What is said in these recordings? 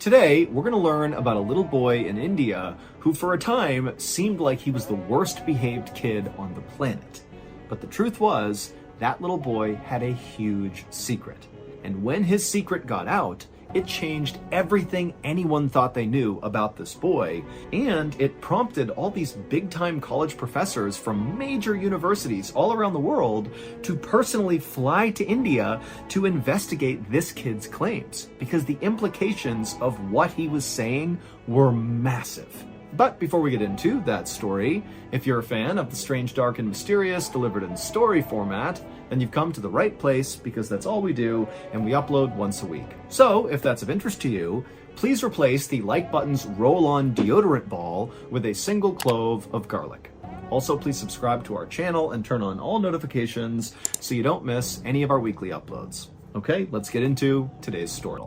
Today, we're going to learn about a little boy in India who for a time seemed like he was the worst behaved kid on the planet. But the truth was, that little boy had a huge secret. And when his secret got out, it changed everything anyone thought they knew about this boy, and it prompted all these big-time college professors from major universities all around the world to personally fly to India to investigate this kid's claims, because the implications of what he was saying were massive. But before we get into that story, if you're a fan of the strange, dark, and mysterious delivered in story format, then you've come to the right place, because that's all we do, and we upload once a week. So, if that's of interest to you, please replace the like button's roll-on deodorant ball with a single clove of garlic. Also, please subscribe to our channel and turn on all notifications so you don't miss any of our weekly uploads. Okay, let's get into today's story.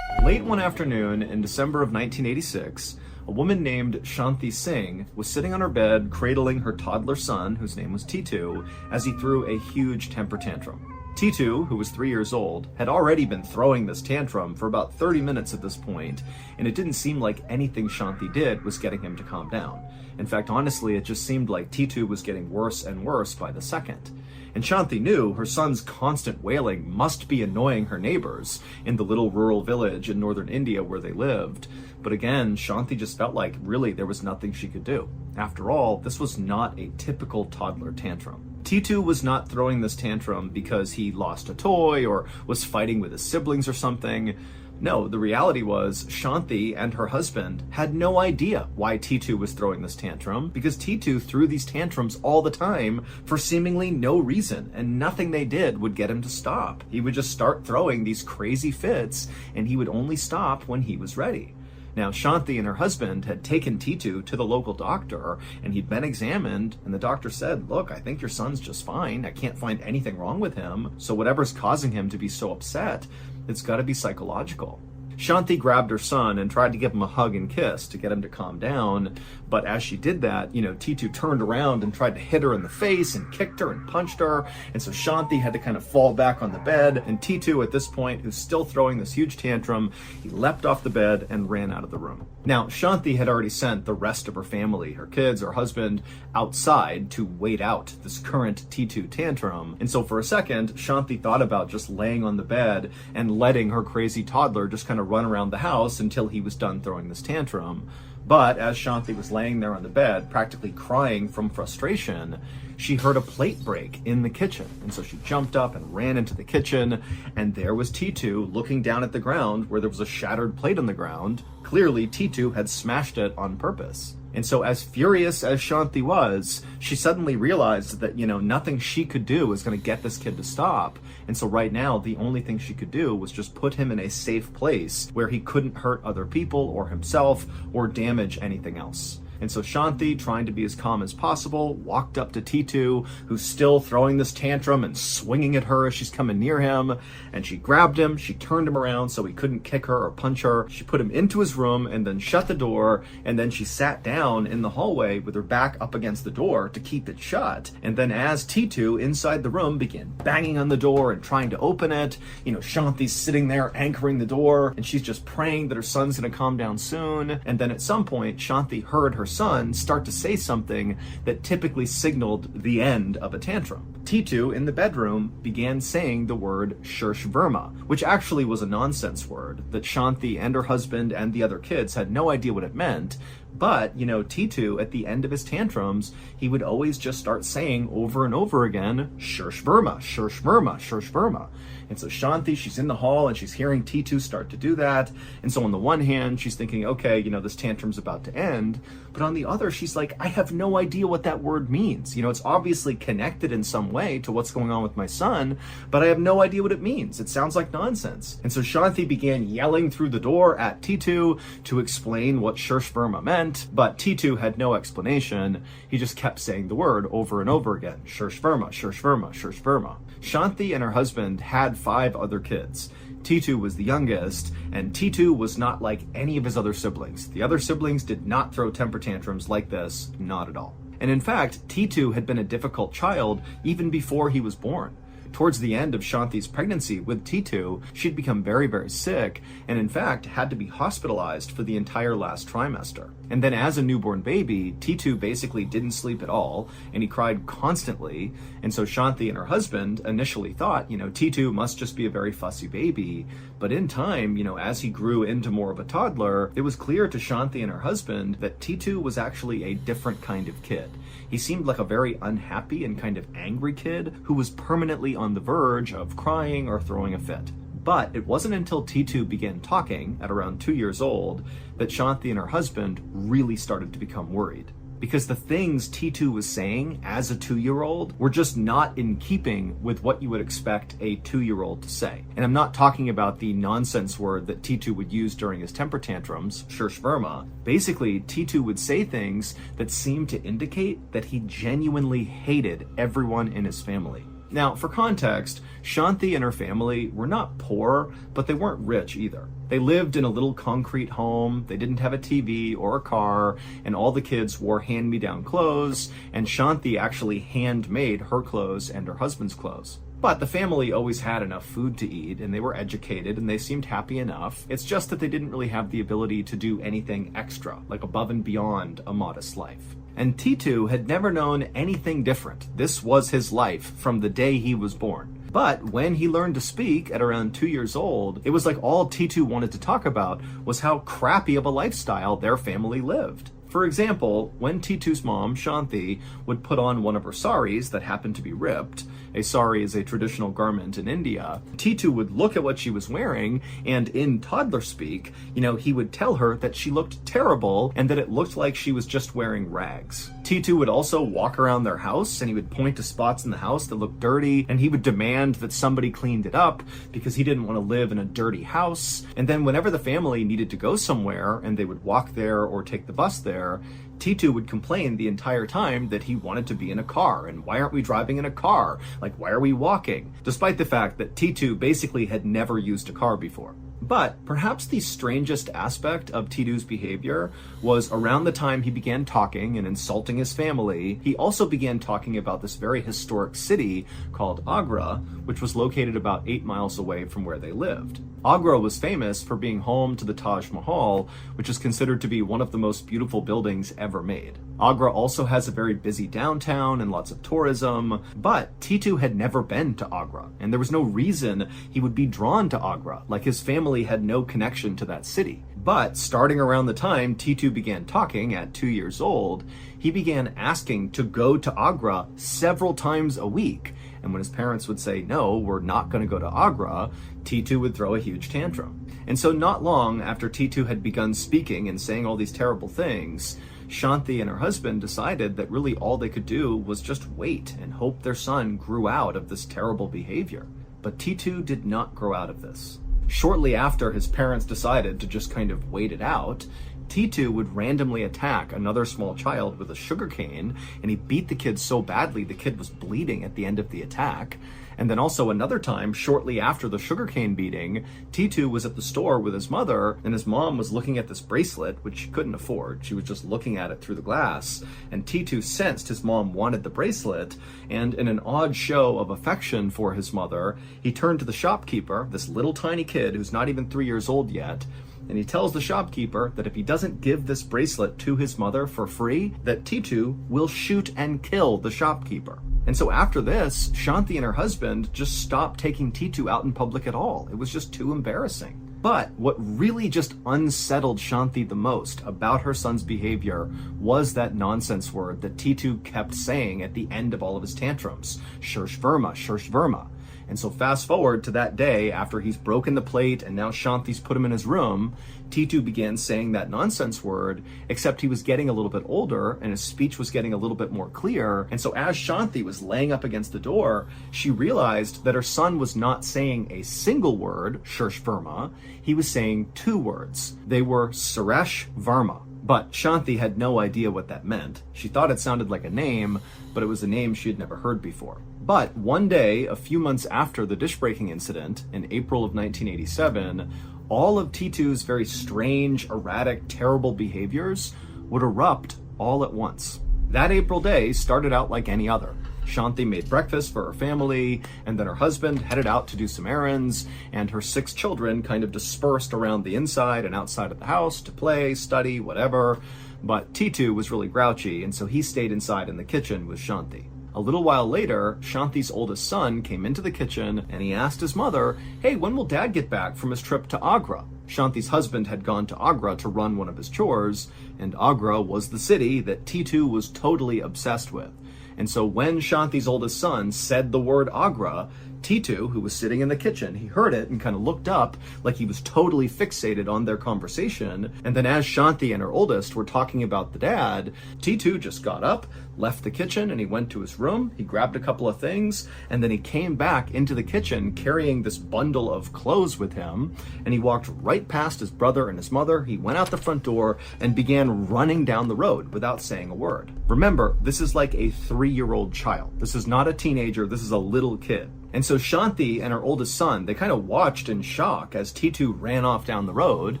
Late one afternoon in December of 1986, a woman named Shanti Singh was sitting on her bed cradling her toddler son, whose name was Titu, as he threw a huge temper tantrum. Titu, who was 3 years old, had already been throwing this tantrum for about 30 minutes at this point, and it didn't seem like anything Shanti did was getting him to calm down. In fact, honestly, it just seemed like Titu was getting worse and worse by the second. And Shanti knew her son's constant wailing must be annoying her neighbors in the little rural village in northern India where they lived. But again, Shanti just felt like really there was nothing she could do. After all, this was not a typical toddler tantrum. Titu was not throwing this tantrum because he lost a toy or was fighting with his siblings or something. No, the reality was Shanti and her husband had no idea why Titu was throwing this tantrum, because Titu threw these tantrums all the time for seemingly no reason, and nothing they did would get him to stop. He would just start throwing these crazy fits, and he would only stop when he was ready. Now, Shanti and her husband had taken Titu to the local doctor, and he'd been examined, and the doctor said, "Look, I think your son's just fine. I can't find anything wrong with him. So whatever's causing him to be so upset, it's got to be psychological." Shanti grabbed her son and tried to give him a hug and kiss to get him to calm down. But as she did that, Titu turned around and tried to hit her in the face and kicked her and punched her. And so Shanti had to kind of fall back on the bed. And Titu, at this point, who's still throwing this huge tantrum, he leapt off the bed and ran out of the room. Now, Shanti had already sent the rest of her family, her kids, her husband, outside to wait out this current Titu tantrum. And so for a second, Shanti thought about just laying on the bed and letting her crazy toddler just kind of run around the house until he was done throwing this tantrum. But as Shanti was laying there on the bed, practically crying from frustration, she heard a plate break in the kitchen. And so she jumped up and ran into the kitchen, and there was Titu looking down at the ground where there was a shattered plate on the ground. Clearly, Titu had smashed it on purpose. And so as furious as Shanti was, she suddenly realized that, nothing she could do was going to get this kid to stop. And so right now, the only thing she could do was just put him in a safe place where he couldn't hurt other people or himself or damage anything else. And so Shanti, trying to be as calm as possible, walked up to Titu, who's still throwing this tantrum and swinging at her as she's coming near him. And she grabbed him, she turned him around so he couldn't kick her or punch her. She put him into his room and then shut the door. And then she sat down in the hallway with her back up against the door to keep it shut. And then as Titu inside the room began banging on the door and trying to open it, Shanti's sitting there anchoring the door, and she's just praying that her son's gonna calm down soon. And then at some point, Shanti heard her son start to say something that typically signaled the end of a tantrum. Titu in the bedroom began saying the word Shirsh Verma, which actually was a nonsense word that Shanti and her husband and the other kids had no idea what it meant. But, Titu, at the end of his tantrums, he would always just start saying over and over again, Shirsh Verma, Shirsh Verma, Shirsh Verma. And so Shanti, she's in the hall and she's hearing Titu start to do that. And so on the one hand, she's thinking, okay, this tantrum's about to end. But on the other, she's like, I have no idea what that word means. It's obviously connected in some way to what's going on with my son, but I have no idea what it means. It sounds like nonsense. And so Shanti began yelling through the door at Titu to explain what Shirsh Verma meant, but Titu had no explanation. He just kept saying the word over and over again. Shirsh Verma, Shirsh Verma, Shirsh Verma. Shanti and her husband had 5 other kids. Titu was the youngest, and Titu was not like any of his other siblings. The other siblings did not throw temper tantrums like this, not at all. And in fact, Titu had been a difficult child even before he was born. Towards the end of Shanti's pregnancy with T2, she'd become very, very sick, and in fact had to be hospitalized for the entire last trimester. And then as a newborn baby, T2 basically didn't sleep at all, and he cried constantly, and so Shanti and her husband initially thought, T2 must just be a very fussy baby. But in time, as he grew into more of a toddler, it was clear to Shanti and her husband that T2 was actually a different kind of kid. He seemed like a very unhappy and kind of angry kid who was permanently on the verge of crying or throwing a fit. But it wasn't until T2 began talking at around 2 years old that Shanti and her husband really started to become worried. Because the things T2 was saying as a 2-year-old were just not in keeping with what you would expect a 2-year-old to say. And I'm not talking about the nonsense word that T2 would use during his temper tantrums, Shurshverma. Basically, T2 would say things that seemed to indicate that he genuinely hated everyone in his family. Now, for context, Shanti and her family were not poor, but they weren't rich either. They lived in a little concrete home, they didn't have a TV or a car, and all the kids wore hand-me-down clothes, and Shanti actually handmade her clothes and her husband's clothes. But the family always had enough food to eat, and they were educated, and they seemed happy enough. It's just that they didn't really have the ability to do anything extra, like above and beyond a modest life. And T2 had never known anything different. This was his life from the day he was born. But when he learned to speak at around 2 years old, it was like all T2 wanted to talk about was how crappy of a lifestyle their family lived. For example, when T2's mom, Shanti, would put on one of her saris that happened to be ripped, a sari is a traditional garment in India, T2 would look at what she was wearing, and in toddler speak, he would tell her that she looked terrible and that it looked like she was just wearing rags. T2 would also walk around their house, and he would point to spots in the house that looked dirty, and he would demand that somebody cleaned it up because he didn't want to live in a dirty house. And then whenever the family needed to go somewhere and they would walk there or take the bus there, T2 would complain the entire time that he wanted to be in a car, and why aren't we driving in a car? Like, why are we walking? Despite the fact that T2 basically had never used a car before. But perhaps the strangest aspect of T2's behavior was around the time he began talking and insulting his family, he also began talking about this very historic city called Agra, which was located about 8 miles away from where they lived. Agra was famous for being home to the Taj Mahal, which is considered to be one of the most beautiful buildings ever made. Agra also has a very busy downtown and lots of tourism, but T2 had never been to Agra, and there was no reason he would be drawn to Agra, like his family had no connection to that city. But starting around the time T2 began talking at 2 years old, he began asking to go to Agra several times a week. And when his parents would say, no, we're not going to go to Agra, T2 would throw a huge tantrum. And so not long after T2 had begun speaking and saying all these terrible things, Shanti and her husband decided that really all they could do was just wait and hope their son grew out of this terrible behavior. But T2 did not grow out of this. Shortly after his parents decided to just kind of wait it out, T2 would randomly attack another small child with a sugarcane, and he beat the kid so badly the kid was bleeding at the end of the attack. And then also another time, shortly after the sugarcane beating, T2 was at the store with his mother, and his mom was looking at this bracelet, which she couldn't afford. She was just looking at it through the glass, and T2 sensed his mom wanted the bracelet, and in an odd show of affection for his mother, he turned to the shopkeeper, this little tiny kid who's not even 3 years old yet, and he tells the shopkeeper that if he doesn't give this bracelet to his mother for free, that T2 will shoot and kill the shopkeeper. And so after this, Shanti and her husband just stopped taking T2 out in public at all. It was just too embarrassing. But what really just unsettled Shanti the most about her son's behavior was that nonsense word that T2 kept saying at the end of all of his tantrums, Shurshverma, Shurshverma. And so fast forward to that day after he's broken the plate and now Shanti's put him in his room, T2 began saying that nonsense word, except he was getting a little bit older and his speech was getting a little bit more clear. And so as Shanti was laying up against the door, she realized that her son was not saying a single word, Shurshverma, he was saying 2 words. They were Suresh Varma. But Shanti had no idea what that meant. She thought it sounded like a name, but it was a name she had never heard before. But one day, a few months after the dish-breaking incident, in April of 1987, all of T2's very strange, erratic, terrible behaviors would erupt all at once. That April day started out like any other. Shanti made breakfast for her family, and then her husband headed out to do some errands, and her 6 children kind of dispersed around the inside and outside of the house to play, study, whatever. But Titu was really grouchy, and so he stayed inside in the kitchen with Shanti. A little while later, Shanti's oldest son came into the kitchen and he asked his mother, "Hey, when will Dad get back from his trip to Agra?" Shanti's husband had gone to Agra to run one of his chores, and Agra was the city that Titu was totally obsessed with. And so when Shanti's oldest son said the word Agra, Titu, who was sitting in the kitchen, he heard it and kind of looked up like he was totally fixated on their conversation. And then as Shanti and her oldest were talking about the dad, Titu just got up, left the kitchen, and he went to his room. He grabbed a couple of things, and then he came back into the kitchen carrying this bundle of clothes with him, and he walked right past his brother and his mother. He went out the front door and began running down the road without saying a word. Remember, this is like a 3-year-old child. This is not a teenager, this is a little kid. And so Shanti and her oldest son, they kind of watched in shock as Titu ran off down the road,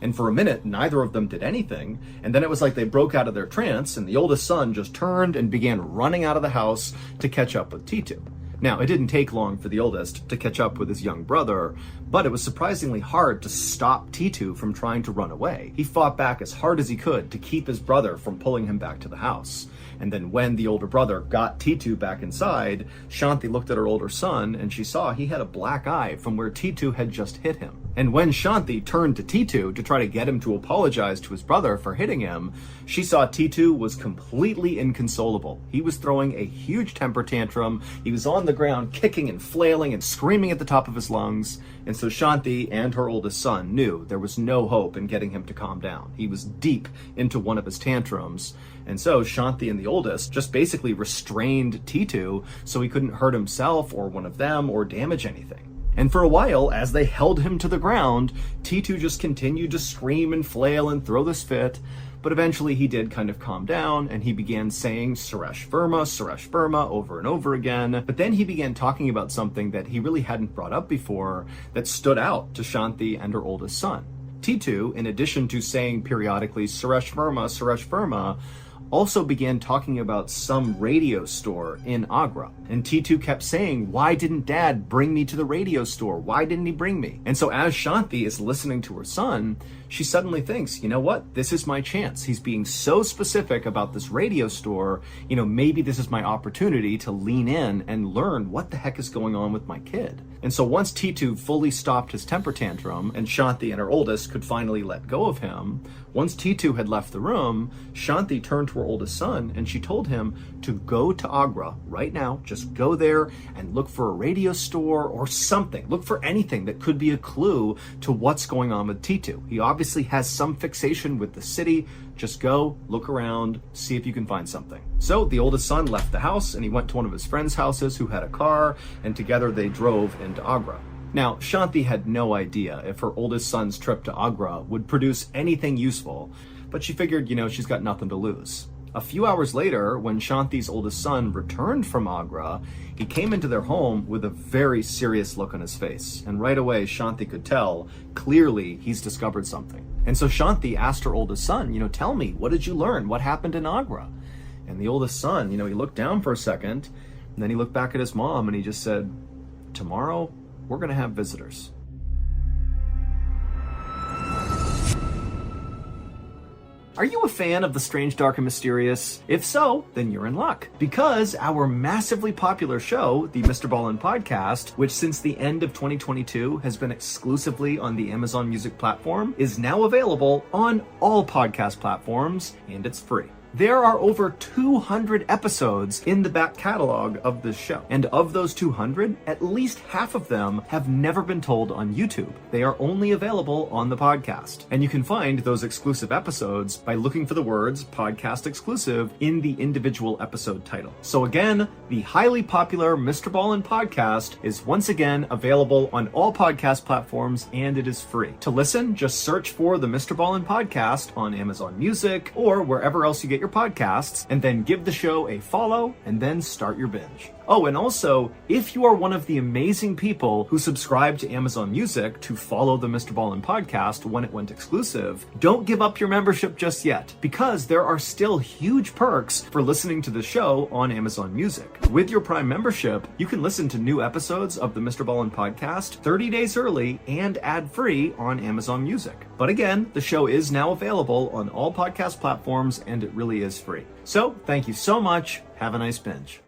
and for a minute, neither of them did anything, and then it was like they broke out of their trance, and the oldest son just turned and began running out of the house to catch up with Titu. Now, it didn't take long for the oldest to catch up with his young brother, but it was surprisingly hard to stop Titu from trying to run away. He fought back as hard as he could to keep his brother from pulling him back to the house. And then when the older brother got Titu back inside, Shanti looked at her older son and she saw he had a black eye from where Titu had just hit him. And when Shanti turned to Titu to try to get him to apologize to his brother for hitting him, she saw Titu was completely inconsolable. He was throwing a huge temper tantrum. He was on the ground kicking and flailing and screaming at the top of his lungs. And so Shanti and her oldest son knew there was no hope in getting him to calm down. He was deep into one of his tantrums. And so Shanti and the oldest just basically restrained Titu so he couldn't hurt himself or one of them or damage anything. And for a while, as they held him to the ground, Titu just continued to scream and flail and throw this fit. But eventually he did kind of calm down and he began saying Suresh Verma over and over again. But then he began talking about something that he really hadn't brought up before that stood out to Shanti and her oldest son. Titu, in addition to saying periodically Suresh Verma, also began talking about some radio store in Agra. And Titu kept saying, "Why didn't Dad bring me to the radio store? Why didn't he bring me?" And so as Shanti is listening to her son, she suddenly thinks, you know what? This is my chance. He's being so specific about this radio store. Maybe this is my opportunity to lean in and learn what the heck is going on with my kid. And so once Titu fully stopped his temper tantrum and Shanti and her oldest could finally let go of him, once Titu had left the room, Shanti turned to her oldest son and she told him to go to Agra right now. Just go there and look for a radio store or something. Look for anything that could be a clue to what's going on with Titu. He obviously has some fixation with the city. Just go, look around, see if you can find something. So the oldest son left the house and he went to one of his friends' houses who had a car, and together they drove into Agra. Now, Shanti had no idea if her oldest son's trip to Agra would produce anything useful, but she figured, she's got nothing to lose. A few hours later, when Shanti's oldest son returned from Agra, he came into their home with a very serious look on his face. And right away, Shanti could tell, clearly, he's discovered something. And so Shanti asked her oldest son, tell me, what did you learn? What happened in Agra? And the oldest son, he looked down for a second, and then he looked back at his mom and he just said, "Tomorrow, we're going to have visitors." Are you a fan of the strange, dark, and mysterious? If so, then you're in luck. Because our massively popular show, the Mrballen podcast, which since the end of 2022 has been exclusively on the Amazon Music platform, is now available on all podcast platforms, and it's free. There are over 200 episodes in the back catalog of this show. And of those 200, at least half of them have never been told on YouTube. They are only available on the podcast. And you can find those exclusive episodes by looking for the words podcast exclusive in the individual episode title. So again, the highly popular Mrballen podcast is once again available on all podcast platforms, and it is free. To listen, just search for the Mrballen podcast on Amazon Music or wherever else you get your podcasts, and then give the show a follow and then start your binge. Oh, and also, if you are one of the amazing people who subscribe to Amazon Music to follow the Mrballen podcast when it went exclusive, don't give up your membership just yet, because there are still huge perks for listening to the show on Amazon Music. With your Prime membership, you can listen to new episodes of the Mrballen podcast 30 days early and ad-free on Amazon Music. But again, the show is now available on all podcast platforms, and it really is free. So, thank you so much. Have a nice binge.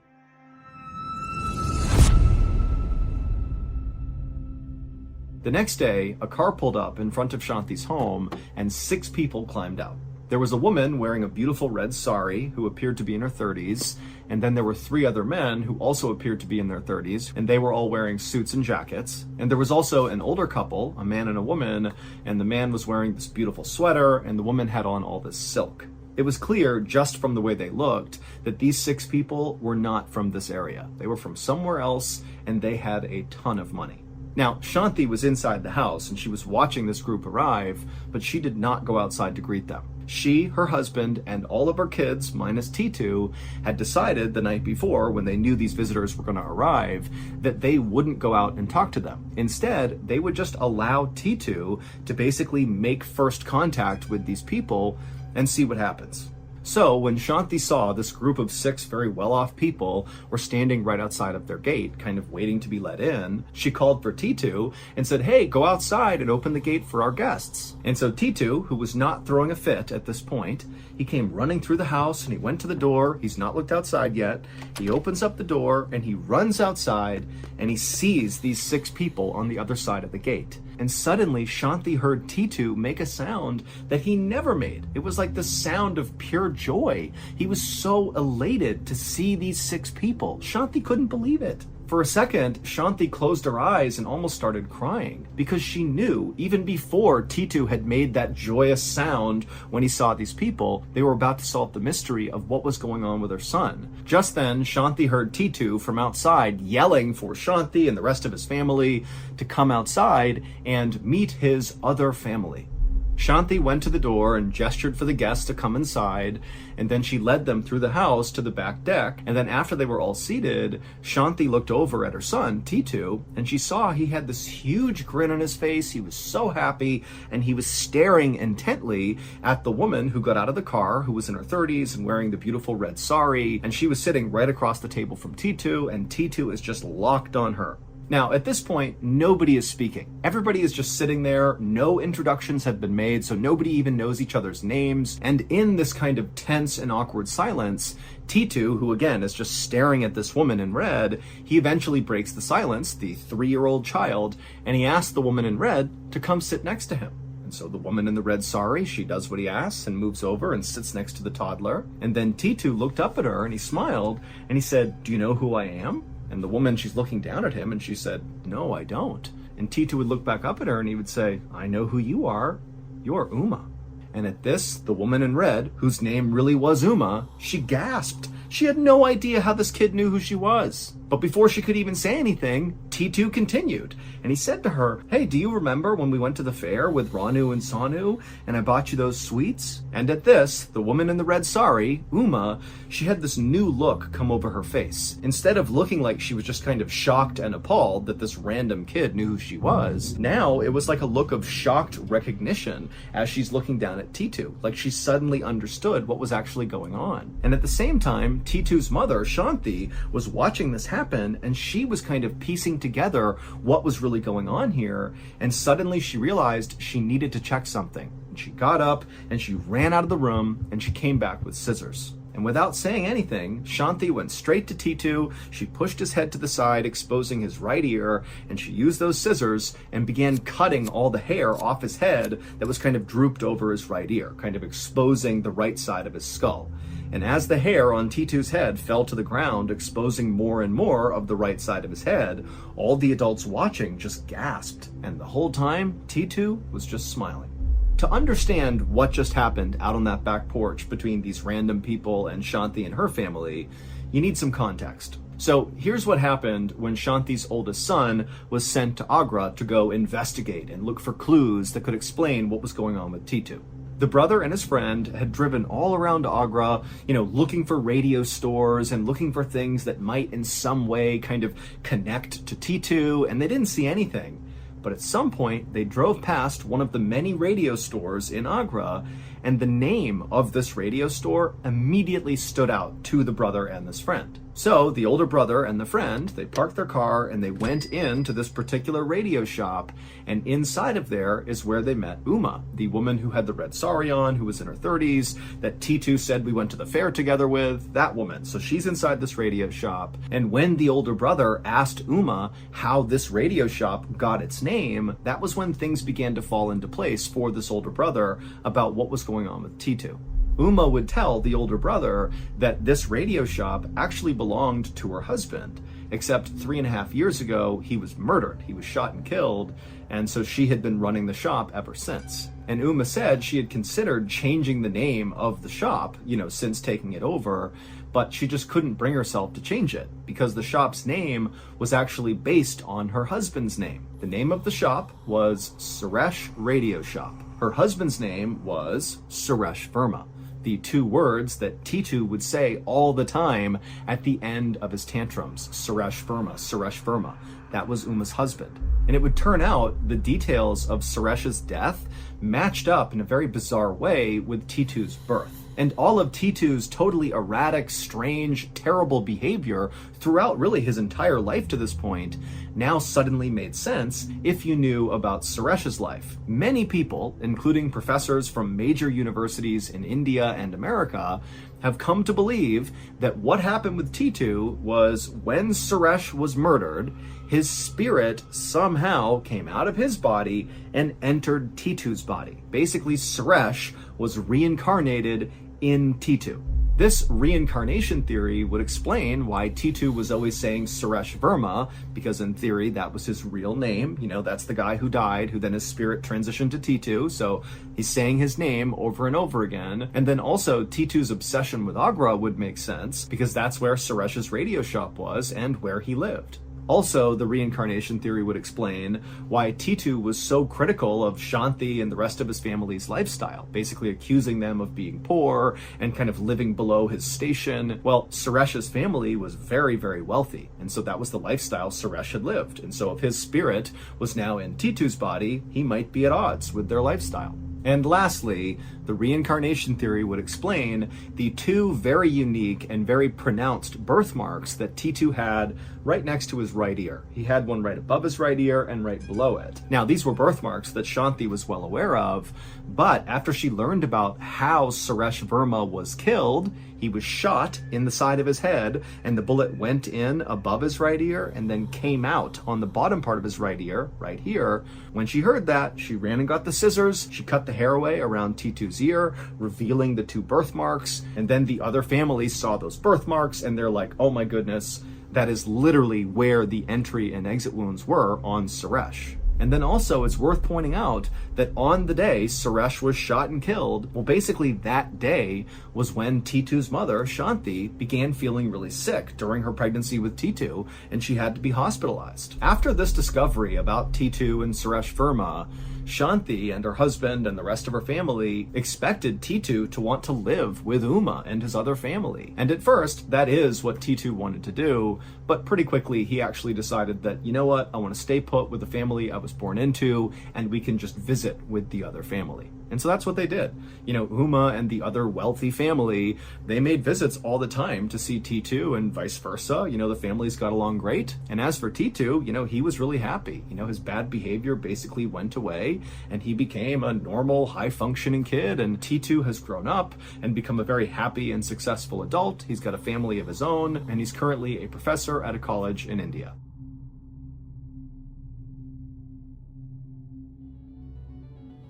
The next day, a car pulled up in front of Shanti's home, and 6 people climbed out. There was a woman wearing a beautiful red sari who appeared to be in her 30s, and then there were 3 other men who also appeared to be in their 30s, and they were all wearing suits and jackets. And there was also an older couple, a man and a woman, and the man was wearing this beautiful sweater, and the woman had on all this silk. It was clear, just from the way they looked, that these 6 people were not from this area. They were from somewhere else, and they had a ton of money. Now, Shanti was inside the house, and she was watching this group arrive, but she did not go outside to greet them. She, her husband, and all of her kids, minus T2, had decided the night before, when they knew these visitors were going to arrive, that they wouldn't go out and talk to them. Instead, they would just allow T2 to basically make first contact with these people and see what happens. So when Shanti saw this group of 6 very well-off people were standing right outside of their gate, kind of waiting to be let in, she called for T2 and said, "Hey, go outside and open the gate for our guests." And so T2, who was not throwing a fit at this point, he came running through the house and he went to the door. He's not looked outside yet. He opens up the door and he runs outside and he sees these 6 people on the other side of the gate. And suddenly Shanti heard T2 make a sound that he never made. It was like the sound of pure joy. He was so elated to see these 6 people. Shanti couldn't believe it. For a second, Shanti closed her eyes and almost started crying, because she knew, even before T2 had made that joyous sound when he saw these people, they were about to solve the mystery of what was going on with her son. Just then, Shanti heard T2 from outside yelling for Shanti and the rest of his family to come outside and meet his other family. Shanti went to the door and gestured for the guests to come inside, and then she led them through the house to the back deck. And then after they were all seated, Shanti looked over at her son, T2, and she saw he had this huge grin on his face. He was so happy, and he was staring intently at the woman who got out of the car, who was in her 30s and wearing the beautiful red sari, and she was sitting right across the table from T2, and T2 is just locked on her. Now, at this point, nobody is speaking. Everybody is just sitting there. No introductions have been made, so nobody even knows each other's names. And in this kind of tense and awkward silence, T2, who again is just staring at this woman in red, he eventually breaks the silence, the 3-year-old child, and he asks the woman in red to come sit next to him. And so the woman in the red sari, she does what he asks and moves over and sits next to the toddler. And then T2 looked up at her and he smiled and he said, "Do you know who I am?" And the woman, she's looking down at him and she said, "No, I don't." And T2 would look back up at her and he would say, "I know who you are. You're Uma." And at this, the woman in red, whose name really was Uma, she gasped. She had no idea how this kid knew who she was. But before she could even say anything, T2 continued. And he said to her, "Hey, do you remember when we went to the fair with Ranu and Sanu and I bought you those sweets?" And at this, the woman in the red sari, Uma, she had this new look come over her face. Instead of looking like she was just kind of shocked and appalled that this random kid knew who she was, now it was like a look of shocked recognition as she's looking down at T2, like she suddenly understood what was actually going on. And at the same time, T2's mother, Shanti, was watching this happen, and she was kind of piecing together what was really going on here, and suddenly she realized she needed to check something. And she got up and she ran out of the room and she came back with scissors. And without saying anything, Shanti went straight to T2, she pushed his head to the side, exposing his right ear, and she used those scissors and began cutting all the hair off his head that was kind of drooped over his right ear, kind of exposing the right side of his skull. And as the hair on T2's head fell to the ground, exposing more and more of the right side of his head, all the adults watching just gasped. And the whole time, T2 was just smiling. To understand what just happened out on that back porch between these random people and Shanti and her family, you need some context. So here's what happened when Shanti's oldest son was sent to Agra to go investigate and look for clues that could explain what was going on with T2. The brother and his friend had driven all around Agra, looking for radio stores and looking for things that might in some way kind of connect to T2, and they didn't see anything. But at some point, they drove past one of the many radio stores in Agra, and the name of this radio store immediately stood out to the brother and this friend. So the older brother and the friend, they parked their car and they went into this particular radio shop, and inside of there is where they met Uma, the woman who had the red sari on, who was in her 30s, that T2 said we went to the fair together with, that woman. So she's inside this radio shop, and when the older brother asked Uma how this radio shop got its name, that was when things began to fall into place for this older brother about what was going on with T2. Uma would tell the older brother that this radio shop actually belonged to her husband, except 3.5 years ago, he was murdered. He was shot and killed, and so she had been running the shop ever since. And Uma said she had considered changing the name of the shop, since taking it over, but she just couldn't bring herself to change it because the shop's name was actually based on her husband's name. The name of the shop was Suresh Radio Shop. Her husband's name was Suresh Verma, the two words that T2 would say all the time at the end of his tantrums. Suresh Verma, Suresh Verma. That was Uma's husband. And it would turn out the details of Suresh's death matched up in a very bizarre way with T2's birth. And all of T2's totally erratic, strange, terrible behavior throughout really his entire life to this point now suddenly made sense if you knew about Suresh's life. Many people, including professors from major universities in India and America, have come to believe that what happened with T2 was when Suresh was murdered, his spirit somehow came out of his body and entered T2's body. Basically, Suresh was reincarnated in T2. This reincarnation theory would explain why T2 was always saying Suresh Verma, because in theory that was his real name. That's the guy who died, who then his spirit transitioned to T2, so he's saying his name over and over again. And then also T2's obsession with Agra would make sense, because that's where Suresh's radio shop was and where he lived. Also, the reincarnation theory would explain why T2 was so critical of Shanti and the rest of his family's lifestyle, basically accusing them of being poor and kind of living below his station. Well, Suresh's family was very, very wealthy, and so that was the lifestyle Suresh had lived. And so if his spirit was now in T2's body, he might be at odds with their lifestyle. And lastly, the reincarnation theory would explain the two very unique and very pronounced birthmarks that T2 had right next to his right ear. He had one right above his right ear and right below it. Now, these were birthmarks that Shanti was well aware of, but after she learned about how Suresh Verma was killed, he was shot in the side of his head, and the bullet went in above his right ear and then came out on the bottom part of his right ear, right here. When she heard that, she ran and got the scissors. She cut the hair away around T2's ear, revealing the two birthmarks. And then the other families saw those birthmarks, and they're like, oh my goodness, that is literally where the entry and exit wounds were on Suresh. And then also, it's worth pointing out that on the day Suresh was shot and killed, well, basically that day was when T2's mother, Shanti, began feeling really sick during her pregnancy with T2, and she had to be hospitalized. After this discovery about T2 and Suresh Verma, Shanti and her husband and the rest of her family expected T2 to want to live with Uma and his other family. And at first, that is what T2 wanted to do, but pretty quickly he actually decided that, you know what, I want to stay put with the family I was born into, and we can just visit with the other family. And so that's what they did. Uma and the other wealthy family, they made visits all the time to see T2 and vice versa. The families got along great. And as for T2, he was really happy. His bad behavior basically went away and he became a normal, high-functioning kid. And T2 has grown up and become a very happy and successful adult. He's got a family of his own, and he's currently a professor at a college in India.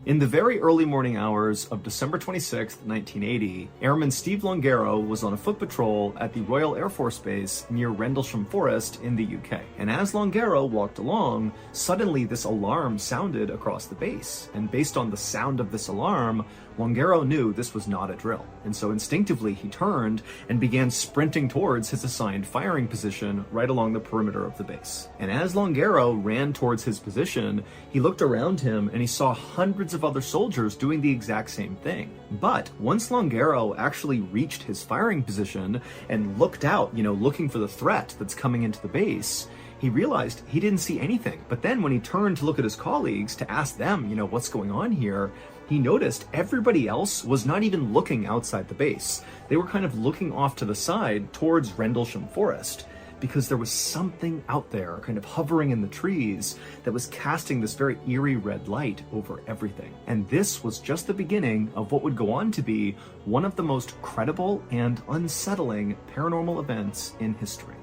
In the very early morning hours of December 26, 1980, Airman Steve Longaro was on a foot patrol at the Royal Air Force Base near Rendlesham Forest in the UK. And as Longaro walked along, suddenly this alarm sounded across the base. And based on the sound of this alarm, Longaro knew this was not a drill. And so instinctively he turned and began sprinting towards his assigned firing position right along the perimeter of the base. And as Longaro ran towards his position, he looked around him and he saw hundreds of other soldiers doing the exact same thing. But once Longaro actually reached his firing position and looked out, looking for the threat that's coming into the base, he realized he didn't see anything. But then when he turned to look at his colleagues to ask them, what's going on here, he noticed everybody else was not even looking outside the base. They were kind of looking off to the side towards Rendlesham Forest, because there was something out there kind of hovering in the trees that was casting this very eerie red light over everything. And this was just the beginning of what would go on to be one of the most credible and unsettling paranormal events in history.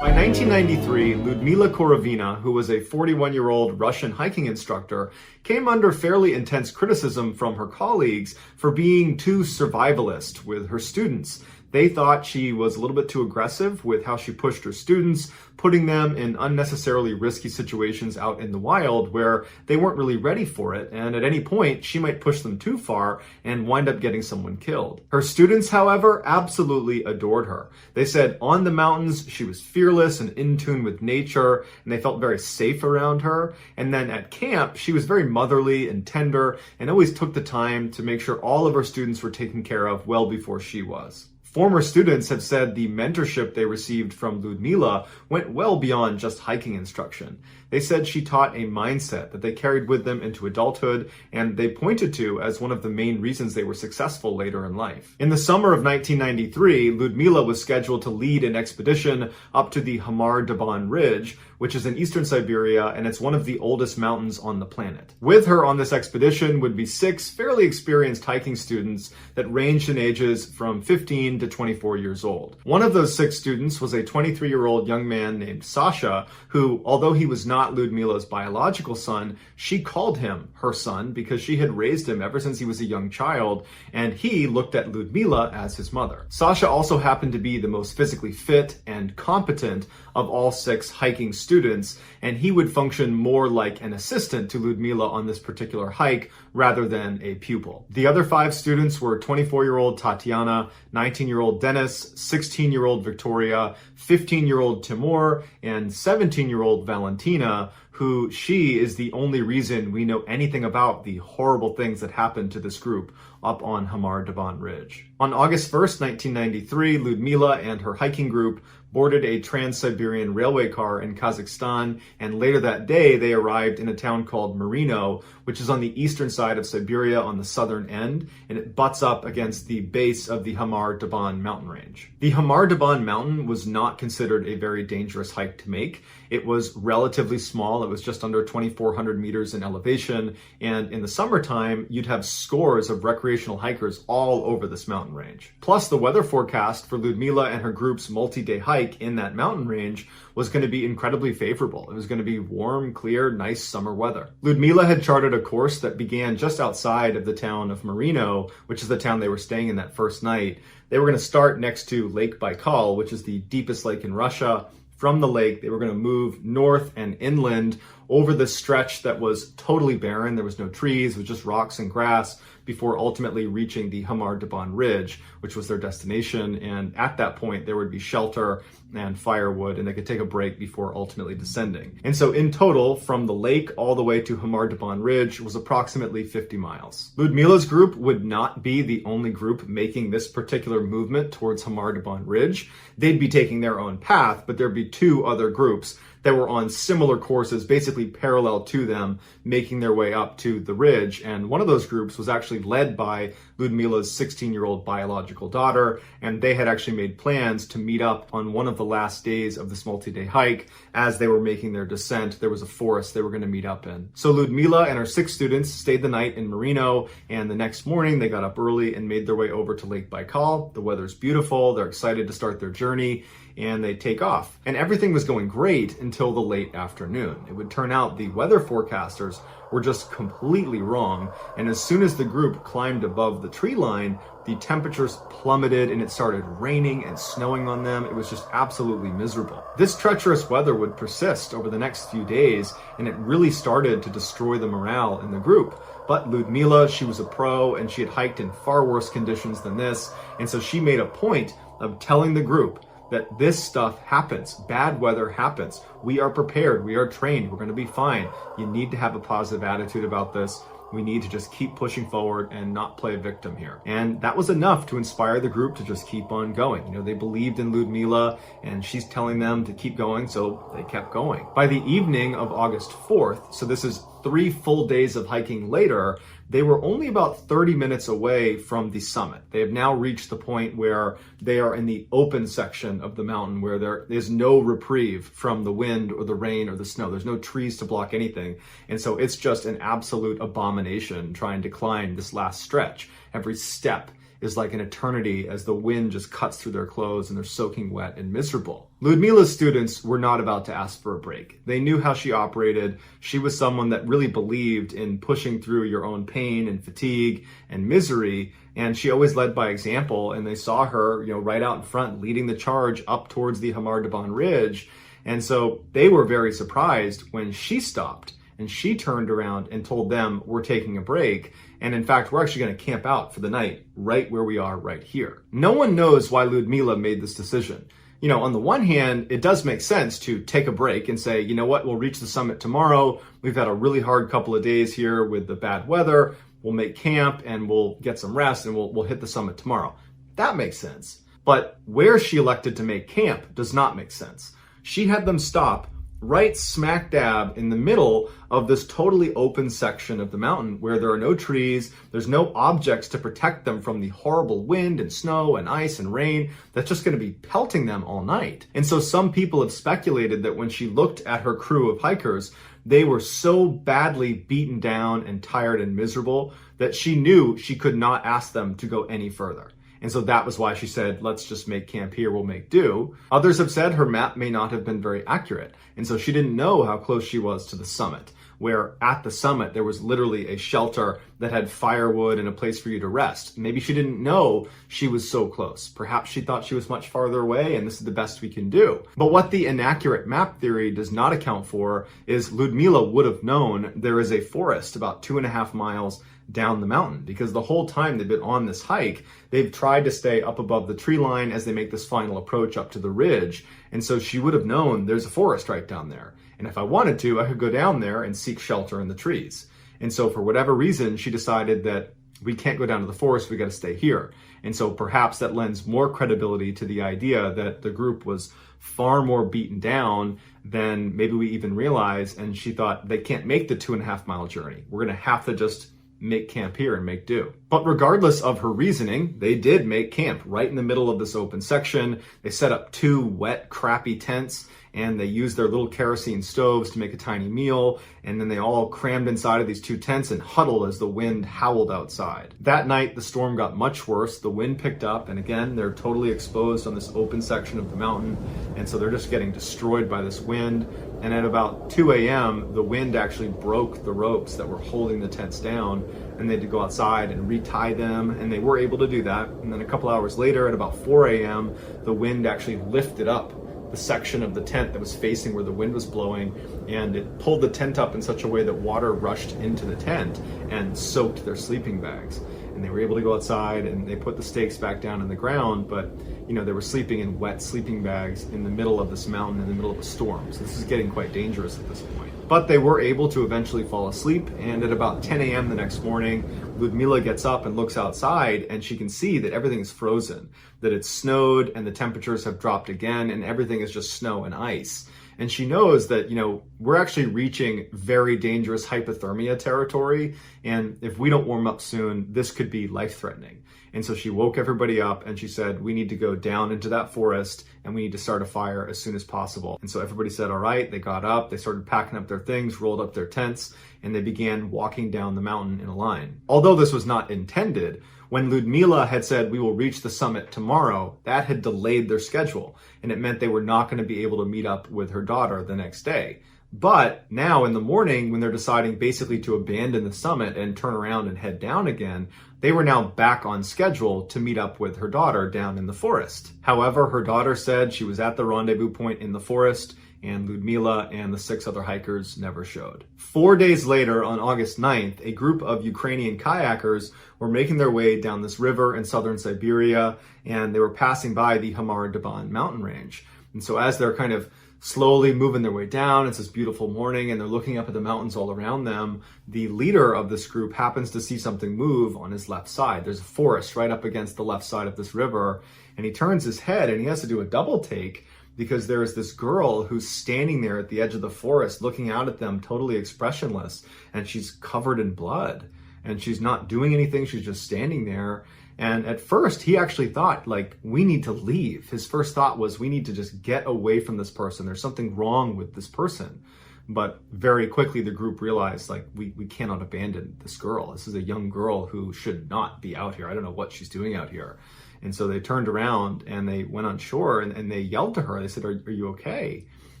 By 1993, Ludmila Korovina, who was a 41-year-old Russian hiking instructor, came under fairly intense criticism from her colleagues for being too survivalist with her students. They thought she was a little bit too aggressive with how she pushed her students, putting them in unnecessarily risky situations out in the wild where they weren't really ready for it, and at any point she might push them too far and wind up getting someone killed. Her students, however, absolutely adored her. They said on the mountains she was fearless and in tune with nature, and they felt very safe around her. And then at camp, she was very motherly and tender and always took the time to make sure all of her students were taken care of well before she was. Former students have said the mentorship they received from Ludmila went well beyond just hiking instruction. They said she taught a mindset that they carried with them into adulthood, and they pointed to as one of the main reasons they were successful later in life. In the summer of 1993, Ludmila was scheduled to lead an expedition up to the Hamar Daban Ridge, which is in eastern Siberia, and it's one of the oldest mountains on the planet. With her on this expedition would be 6 fairly experienced hiking students that ranged in ages from 15 to 24 years old. One of those 6 students was a 23-year-old young man named Sasha, who, although he was not Ludmila's biological son, she called him her son because she had raised him ever since he was a young child, and he looked at Ludmila as his mother. Sasha also happened to be the most physically fit and competent of all 6 hiking students, and he would function more like an assistant to Ludmila on this particular hike rather than a pupil. The other 5 students were 24-year-old Tatiana, 19-year-old Dennis, 16-year-old Victoria, 15-year-old Timur, and 17-year-old Valentina, who she is the only reason we know anything about the horrible things that happened to this group up on Hamar Daban Ridge. On August 1st, 1993, Ludmila and her hiking group boarded a Trans-Siberian railway car in Kazakhstan, and later that day they arrived in a town called Marino, which is on the eastern side of Siberia on the southern end, and it butts up against the base of the Hamar Daban mountain range. The Hamar Daban mountain was not considered a very dangerous hike to make. It was relatively small. It was just under 2,400 meters in elevation, and in the summertime, you'd have scores of recreational hikers all over this mountain range. Plus, the weather forecast for Ludmila and her group's multi-day hike in that mountain range was going to be incredibly favorable. It was going to be warm, clear, nice summer weather. Ludmila had charted a course that began just outside of the town of Marino, which is the town they were staying in that first night. They were going to start next to Lake Baikal, which is the deepest lake in Russia. From the lake, they were going to move north and inland over this stretch that was totally barren. There was no trees, it was just rocks and grass, before ultimately reaching the Hamar Daban Ridge, which was their destination. And at that point, there would be shelter and firewood, and they could take a break before ultimately descending. And so in total, from the lake all the way to Hamar Daban Ridge was approximately 50 miles. Ludmila's group would not be the only group making this particular movement towards Hamar Daban Ridge. They'd be taking their own path, but there'd be 2 other groups that were on similar courses, basically parallel to them, making their way up to the ridge. And one of those groups was actually led by Ludmila's 16-year-old biological daughter, and they had actually made plans to meet up on one of the last days of this multi-day hike. As they were making their descent, there was a forest they were going to meet up in. So Ludmila and her 6 students stayed the night in Marino, and the next morning they got up early and made their way over to Lake Baikal. The weather's beautiful, they're excited to start their journey, and they take off. And everything was going great until the late afternoon. It would turn out the weather forecasters were just completely wrong, and as soon as the group climbed above the tree line, the temperatures plummeted and it started raining and snowing on them. It was just absolutely miserable. This treacherous weather would persist over the next few days, and it really started to destroy the morale in the group. But Ludmila, she was a pro, and she had hiked in far worse conditions than this, and so she made a point of telling the group that this stuff happens. Bad weather happens. We are prepared. We are trained. We're going to be fine. You need to have a positive attitude about this. We need to just keep pushing forward and not play a victim here. And that was enough to inspire the group to just keep on going. You know, they believed in Ludmila and she's telling them to keep going, so they kept going. By the evening of August 4th, so this is 3 full days of hiking later, they were only about 30 minutes away from the summit. They have now reached the point where they are in the open section of the mountain where there is no reprieve from the wind or the rain or the snow. There's no trees to block anything. And so it's just an absolute abomination trying to climb this last stretch. Every step is like an eternity as the wind just cuts through their clothes and they're soaking wet and miserable. Ludmila's students were not about to ask for a break. They knew how she operated. She was someone that really believed in pushing through your own pain and fatigue and misery. And she always led by example. And they saw her, you know, right out in front, leading the charge up towards the Mrballen Ridge. And so they were very surprised when she stopped and she turned around and told them, we're taking a break. And in fact, we're actually going to camp out for the night right where we are right here. No one knows why Ludmila made this decision. You know, on the one hand, it does make sense to take a break and say, you know what, we'll reach the summit tomorrow. We've had a really hard couple of days here with the bad weather. We'll make camp and we'll get some rest and we'll hit the summit tomorrow. That makes sense. But where she elected to make camp does not make sense. She had them stop right smack dab in the middle of this totally open section of the mountain where there are no trees, there's no objects to protect them from the horrible wind and snow and ice and rain that's just going to be pelting them all night. And so some people have speculated that when she looked at her crew of hikers, they were so badly beaten down and tired and miserable that she knew she could not ask them to go any further. And so that was why she said, let's just make camp here, we'll make do. Others have said her map may not have been very accurate. And so she didn't know how close she was to the summit, where at the summit, there was literally a shelter that had firewood and a place for you to rest. Maybe she didn't know she was so close. Perhaps she thought she was much farther away and this is the best we can do. But what the inaccurate map theory does not account for is Ludmila would have known there is a forest about 2.5 miles down the mountain, because the whole time they've been on this hike, they've tried to stay up above the tree line as they make this final approach up to the ridge. And so she would have known there's a forest right down there. And if I wanted to, I could go down there and seek shelter in the trees. And so for whatever reason, she decided that we can't go down to the forest, we got to stay here. And so perhaps that lends more credibility to the idea that the group was far more beaten down than maybe we even realize. And she thought they can't make the 2.5 mile journey. We're going to have to just make camp here and make do. But regardless of her reasoning, they did make camp right in the middle of this open section. They set up 2 wet, crappy tents, and they used their little kerosene stoves to make a tiny meal. And then they all crammed inside of these 2 tents and huddled as the wind howled outside. That night, the storm got much worse. The wind picked up, and again, they're totally exposed on this open section of the mountain. And so they're just getting destroyed by this wind. And at about 2 a.m., the wind actually broke the ropes that were holding the tents down, and they had to go outside and retie them, and they were able to do that. And then a couple hours later, at about 4 a.m., the wind actually lifted up the section of the tent that was facing where the wind was blowing, and it pulled the tent up in such a way that water rushed into the tent and soaked their sleeping bags. And they were able to go outside and they put the stakes back down in the ground, but you know, they were sleeping in wet sleeping bags in the middle of this mountain in the middle of a storm. So this is getting quite dangerous at this point. But they were able to eventually fall asleep, and at about 10 a.m. the next morning, Ludmila gets up and looks outside, and she can see that everything is frozen, that it's snowed and the temperatures have dropped again, and everything is just snow and ice. And she knows that, you know, we're actually reaching very dangerous hypothermia territory, and if we don't warm up soon, this could be life-threatening. And so she woke everybody up and she said, we need to go down into that forest and we need to start a fire as soon as possible. And so everybody said, all right, they got up, they started packing up their things, rolled up their tents, and they began walking down the mountain in a line. Although this was not intended, when Ludmila had said, we will reach the summit tomorrow, that had delayed their schedule. And it meant they were not going to be able to meet up with her daughter the next day. But now in the morning, when they're deciding basically to abandon the summit and turn around and head down again, they were now back on schedule to meet up with her daughter down in the forest. However, her daughter said she was at the rendezvous point in the forest and Ludmila and the 6 other hikers never showed. 4 days later, on August 9th, a group of Ukrainian kayakers were making their way down this river in southern Siberia, and they were passing by the Mrballen mountain range. And so as they're kind of slowly moving their way down, it's this beautiful morning, and they're looking up at the mountains all around them, the leader of this group happens to see something move on his left side. There's a forest right up against the left side of this river, and he turns his head and he has to do a double take because there is this girl who's standing there at the edge of the forest looking out at them totally expressionless, and she's covered in blood, and she's not doing anything, she's just standing there. And at first, he actually thought, like, we need to leave. His first thought was, we need to just get away from this person. There's something wrong with this person. But very quickly, the group realized, like, we cannot abandon this girl. This is a young girl who should not be out here. I don't know what she's doing out here. And so they turned around and they went on shore and they yelled to her. They said, are you okay?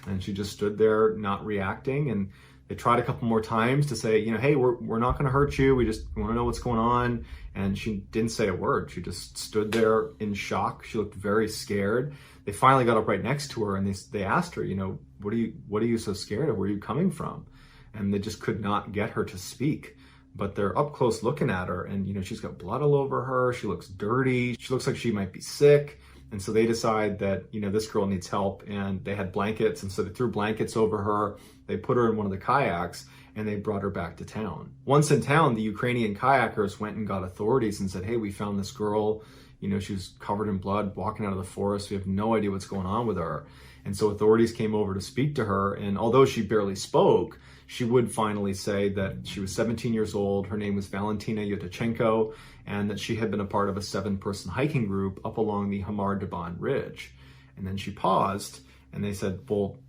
And she just stood there not reacting. And they tried a couple more times to say, hey, we're not going to hurt you. We just want to know what's going on. And she didn't say a word. She just stood there in shock. She looked very scared. They finally got up right next to her and they asked her, what are you so scared of? Where are you coming from? And they just could not get her to speak. But they're up close looking at her, and she's got blood all over her. She looks dirty. She looks like she might be sick. And so they decide that, this girl needs help, and they had blankets. And so they threw blankets over her. They put her in one of the kayaks and they brought her back to town. Once in town, the Ukrainian kayakers went and got authorities and said, hey, we found this girl. She was covered in blood walking out of the forest. We have no idea what's going on with her. And so authorities came over to speak to her. And although she barely spoke, she would finally say that she was 17 years old. Her name was Valentina Yotachenko, and that she had been a part of a 7-person hiking group up along the Mrballen Ridge. And then she paused and they said, well,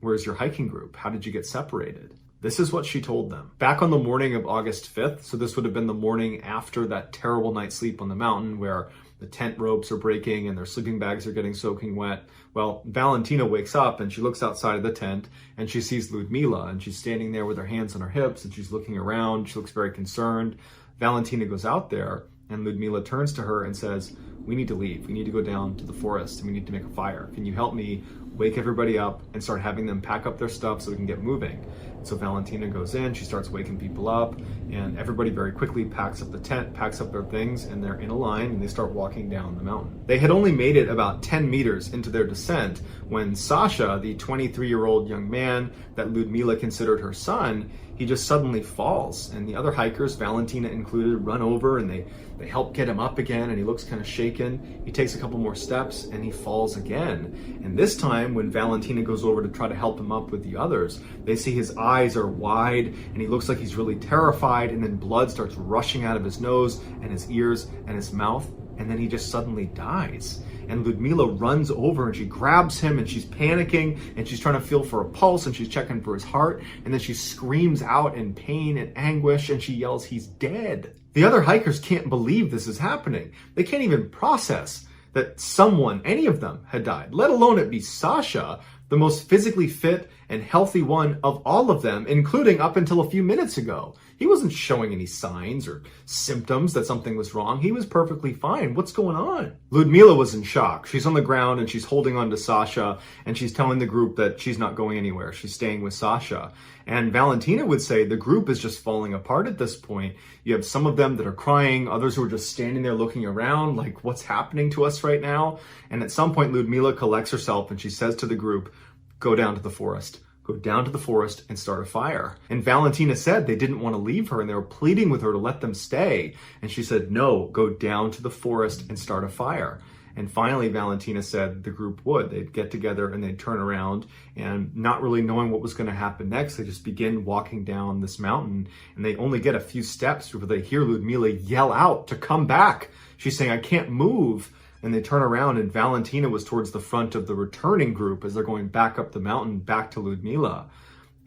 where's your hiking group? How did you get separated? This is what she told them. Back on the morning of August 5th, so this would have been the morning after that terrible night's sleep on the mountain where the tent ropes are breaking and their sleeping bags are getting soaking wet. Well, Valentina wakes up and she looks outside of the tent and she sees Ludmila, and she's standing there with her hands on her hips and she's looking around. She looks very concerned. Valentina goes out there and Ludmila turns to her and says, we need to leave. We need to go down to the forest and we need to make a fire. Can you help me wake everybody up and start having them pack up their stuff so we can get moving? So Valentina goes in, she starts waking people up, and everybody very quickly packs up the tent, packs up their things, and they're in a line and they start walking down the mountain. They had only made it about 10 meters into their descent when Sasha, the 23-year-old young man that Ludmila considered her son, he just suddenly falls. And the other hikers, Valentina included, run over and they help get him up again, and he looks kind of shaken. He takes a couple more steps and he falls again. And this time when Valentina goes over to try to help him up with the others, they see his eyes are wide and he looks like he's really terrified, and then blood starts rushing out of his nose and his ears and his mouth, and then he just suddenly dies. And Ludmila runs over and she grabs him and she's panicking and she's trying to feel for a pulse and she's checking for his heart, and then she screams out in pain and anguish and she yells, he's dead. The other hikers can't believe this is happening. They can't even process that someone, any of them, had died, let alone it be Sasha, the most physically fit and healthy one of all of them, including up until a few minutes ago. He wasn't showing any signs or symptoms that something was wrong. He was perfectly fine. What's going on? Ludmila was in shock. She's on the ground and she's holding on to Sasha, and she's telling the group that she's not going anywhere. She's staying with Sasha. And Valentina would say the group is just falling apart at this point. You have some of them that are crying, others who are just standing there looking around like, what's happening to us right now? And at some point, Ludmila collects herself and she says to the group, go down to the forest. Go down to the forest and start a fire. And Valentina said they didn't want to leave her and they were pleading with her to let them stay. And she said, no, go down to the forest and start a fire. And finally, Valentina said the group would. They'd get together and they'd turn around, and not really knowing what was going to happen next, they just begin walking down this mountain, and they only get a few steps before they hear Ludmila yell out to come back. She's saying, I can't move. And they turn around and Valentina was towards the front of the returning group as they're going back up the mountain back to Ludmila.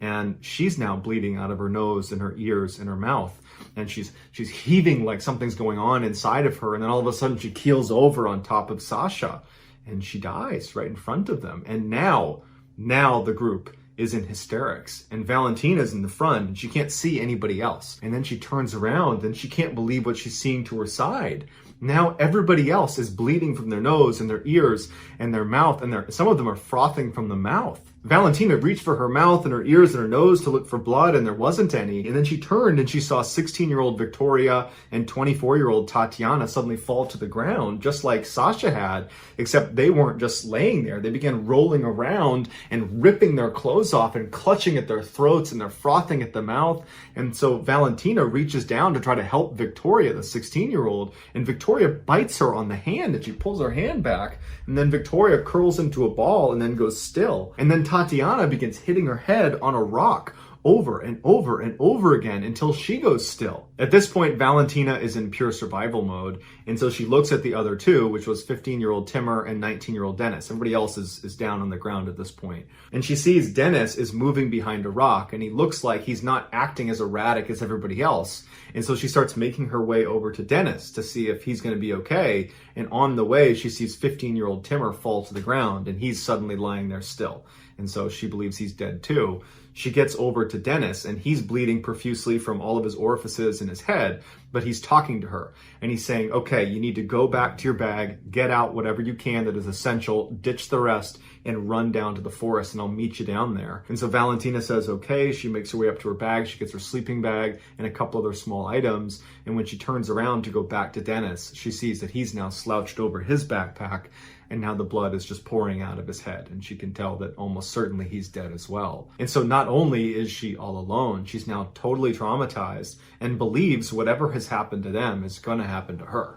And she's now bleeding out of her nose and her ears and her mouth. And she's heaving like something's going on inside of her. And then all of a sudden she keels over on top of Sasha and she dies right in front of them. And now the group is in hysterics, and Valentina's in the front and she can't see anybody else. And then she turns around and she can't believe what she's seeing to her side. Now everybody else is bleeding from their nose and their ears and their mouth, and some of them are frothing from the mouth. Valentina reached for her mouth and her ears and her nose to look for blood, and there wasn't any. And then she turned and she saw 16-year-old Victoria and 24-year-old Tatiana suddenly fall to the ground, just like Sasha had, except they weren't just laying there. They began rolling around and ripping their clothes off and clutching at their throats, and they're frothing at the mouth. And so Valentina reaches down to try to help Victoria, the 16-year-old, and Victoria bites her on the hand, and she pulls her hand back, and then Victoria curls into a ball and then goes still. And then Tatiana begins hitting her head on a rock over and over and over again until she goes still. At this point, Valentina is in pure survival mode, and so she looks at the other two, which was 15-year-old Timur and 19-year-old Dennis. Everybody else is down on the ground at this point. And she sees Dennis is moving behind a rock, and he looks like he's not acting as erratic as everybody else. And so she starts making her way over to Dennis to see if he's going to be okay. And on the way, she sees 15-year-old Timur fall to the ground, and he's suddenly lying there still. And so she believes he's dead too. She gets over to Dennis, and he's bleeding profusely from all of his orifices in his head, but he's talking to her, and he's saying, okay, you need to go back to your bag, get out whatever you can that is essential, ditch the rest, and run down to the forest, and I'll meet you down there. And so Valentina says, okay. She makes her way up to her bag. She gets her sleeping bag and a couple other small items, and when she turns around to go back to Dennis, she sees that he's now slouched over his backpack, and now the blood is just pouring out of his head, and she can tell that almost certainly he's dead as well. And so not only is she all alone, she's now totally traumatized and believes whatever has happened to them is going to happen to her.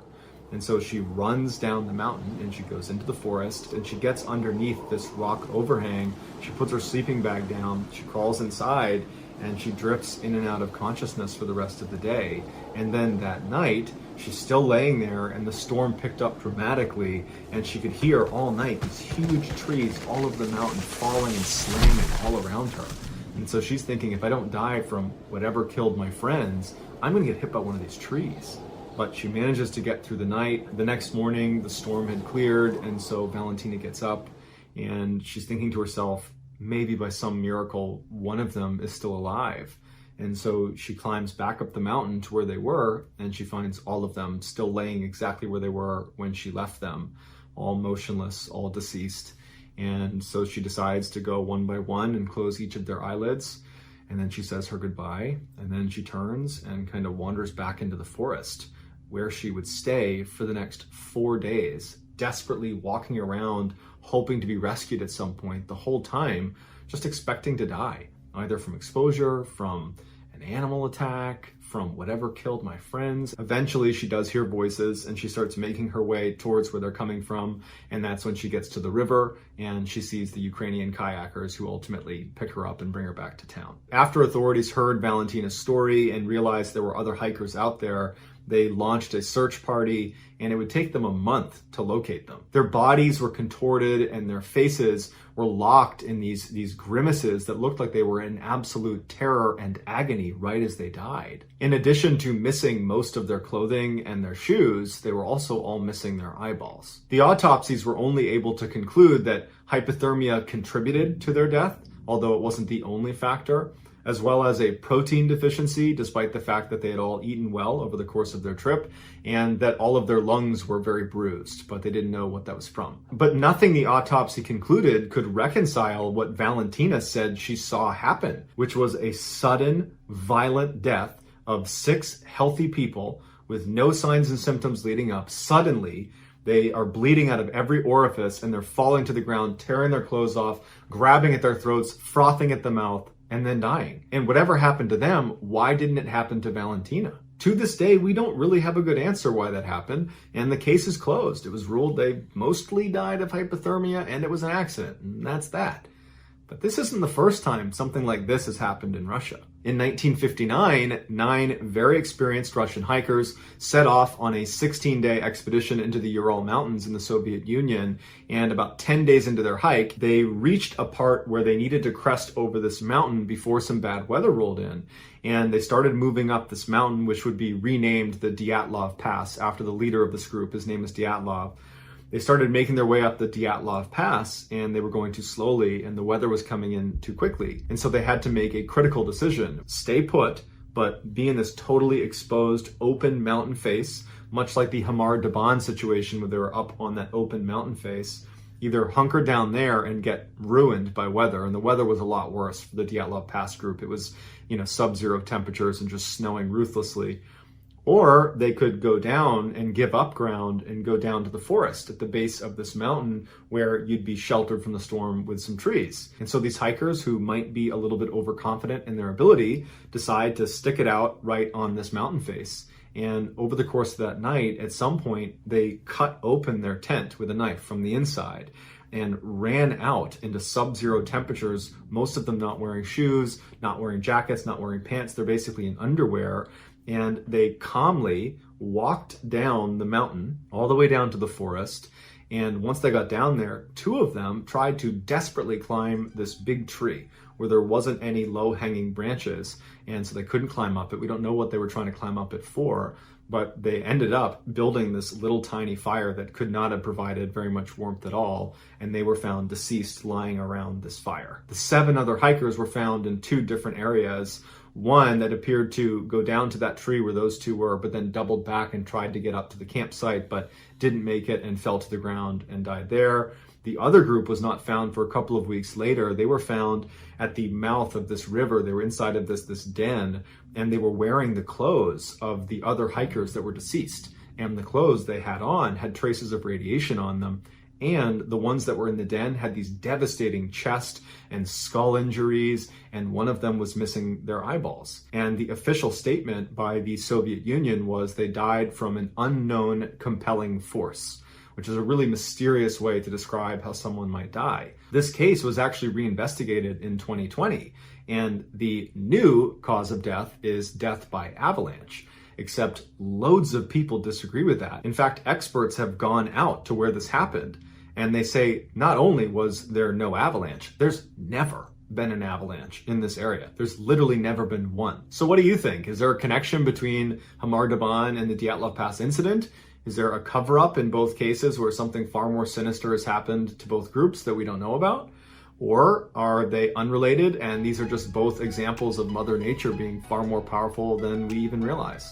And so she runs down the mountain and she goes into the forest, and she gets underneath this rock overhang. She puts her sleeping bag down, she crawls inside, and she drifts in and out of consciousness for the rest of the day. And then that night, she's still laying there, and the storm picked up dramatically, and she could hear all night these huge trees all over the mountain falling and slamming all around her. And so she's thinking, if I don't die from whatever killed my friends, I'm going to get hit by one of these trees. But she manages to get through the night. The next morning, the storm had cleared, and so Valentina gets up, and she's thinking to herself, maybe by some miracle, one of them is still alive. And so she climbs back up the mountain to where they were, and she finds all of them still laying exactly where they were when she left them, all motionless, all deceased. And so she decides to go one by one and close each of their eyelids. And then she says her goodbye, and then she turns and kind of wanders back into the forest, where she would stay for the next 4 days, desperately walking around, hoping to be rescued at some point, the whole time just expecting to die, either from exposure, from an animal attack, from whatever killed my friends. Eventually she does hear voices, and she starts making her way towards where they're coming from, and that's when she gets to the river and she sees the Ukrainian kayakers, who ultimately pick her up and bring her back to town. After authorities heard Valentina's story and realized there were other hikers out there, they launched a search party, and it would take them a month to locate them. Their bodies were contorted and their faces were locked in these grimaces that looked like they were in absolute terror and agony right as they died. In addition to missing most of their clothing and their shoes, they were also all missing their eyeballs. The autopsies were only able to conclude that hypothermia contributed to their death, although it wasn't the only factor, as well as a protein deficiency, despite the fact that they had all eaten well over the course of their trip, and that all of their lungs were very bruised, but they didn't know what that was from. But nothing the autopsy concluded could reconcile what Valentina said she saw happen, which was a sudden, violent death of 6 healthy people with no signs and symptoms leading up. Suddenly, they are bleeding out of every orifice, and they're falling to the ground, tearing their clothes off, grabbing at their throats, frothing at the mouth, and then dying. And whatever happened to them, why didn't it happen to Valentina? To this day, we don't really have a good answer why that happened, and the case is closed. It was ruled they mostly died of hypothermia, and it was an accident, and that's that. But this isn't the first time something like this has happened in Russia. In 1959, 9 very experienced Russian hikers set off on a 16-day expedition into the Ural Mountains in the Soviet Union, and about 10 days into their hike, they reached a part where they needed to crest over this mountain before some bad weather rolled in. And they started moving up this mountain, which would be renamed the Dyatlov Pass after the leader of this group. His name is Dyatlov. They started making their way up the Dyatlov Pass, and they were going too slowly, and the weather was coming in too quickly. And so they had to make a critical decision: stay put, but be in this totally exposed, open mountain face, much like the Mrballen situation where they were up on that open mountain face, either hunker down there and get ruined by weather. And the weather was a lot worse for the Dyatlov Pass group. It was, sub-zero temperatures and just snowing ruthlessly. Or they could go down and give up ground and go down to the forest at the base of this mountain where you'd be sheltered from the storm with some trees. And so these hikers who might be a little bit overconfident in their ability decide to stick it out right on this mountain face. And over the course of that night, at some point, they cut open their tent with a knife from the inside and ran out into sub-zero temperatures, most of them not wearing shoes, not wearing jackets, not wearing pants. They're basically in underwear. And they calmly walked down the mountain, all the way down to the forest. And once they got down there, two of them tried to desperately climb this big tree where there wasn't any low-hanging branches. And so they couldn't climb up it. We don't know what they were trying to climb up it for, but they ended up building this little tiny fire that could not have provided very much warmth at all. And they were found deceased lying around this fire. The 7 other hikers were found in 2 different areas. One that appeared to go down to that tree where those 2 were, but then doubled back and tried to get up to the campsite, but didn't make it and fell to the ground and died there. The other group was not found for a couple of weeks later. They were found at the mouth of this river. They were inside of this den, and they were wearing the clothes of the other hikers that were deceased. And the clothes they had on had traces of radiation on them. And the ones that were in the den had these devastating chest and skull injuries, and one of them was missing their eyeballs. And the official statement by the Soviet Union was they died from an unknown compelling force, which is a really mysterious way to describe how someone might die. This case was actually reinvestigated in 2020, and the new cause of death is death by avalanche. Except loads of people disagree with that. In fact, experts have gone out to where this happened, and they say not only was there no avalanche, there's never been an avalanche in this area. There's literally never been one. So what do you think? Is there a connection between Mrballen and the Dyatlov Pass incident? Is there a cover-up in both cases where something far more sinister has happened to both groups that we don't know about? Or are they unrelated and these are just both examples of Mother Nature being far more powerful than we even realize?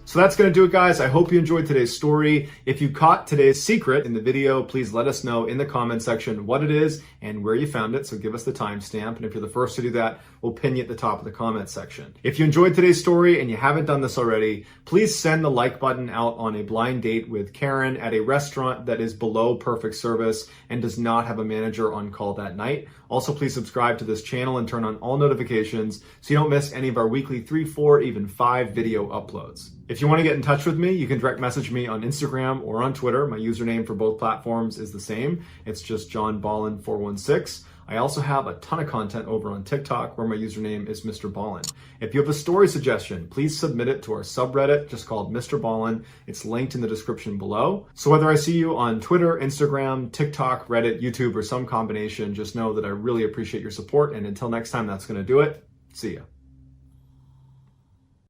So that's going to do it, guys. I hope you enjoyed today's story. If you caught today's secret in the video, please let us know in the comment section what it is and where you found it. So give us the timestamp. And if you're the first to do that, we'll pin you at the top of the comment section. If you enjoyed today's story and you haven't done this already, please send the like button out on a blind date with Karen at a restaurant that is below perfect service and does not have a manager on call that night. Also, please subscribe to this channel and turn on all notifications so you don't miss any of our weekly 3, 4, even 5 video uploads. If you want to get in touch with me, you can direct message me on Instagram or on Twitter. My username for both platforms is the same. It's just JohnBallen416. I also have a ton of content over on TikTok where my username is Mrballen. If you have a story suggestion, please submit it to our subreddit just called Mrballen. It's linked in the description below. So whether I see you on Twitter, Instagram, TikTok, Reddit, YouTube, or some combination, just know that I really appreciate your support. And until next time, that's going to do it. See ya.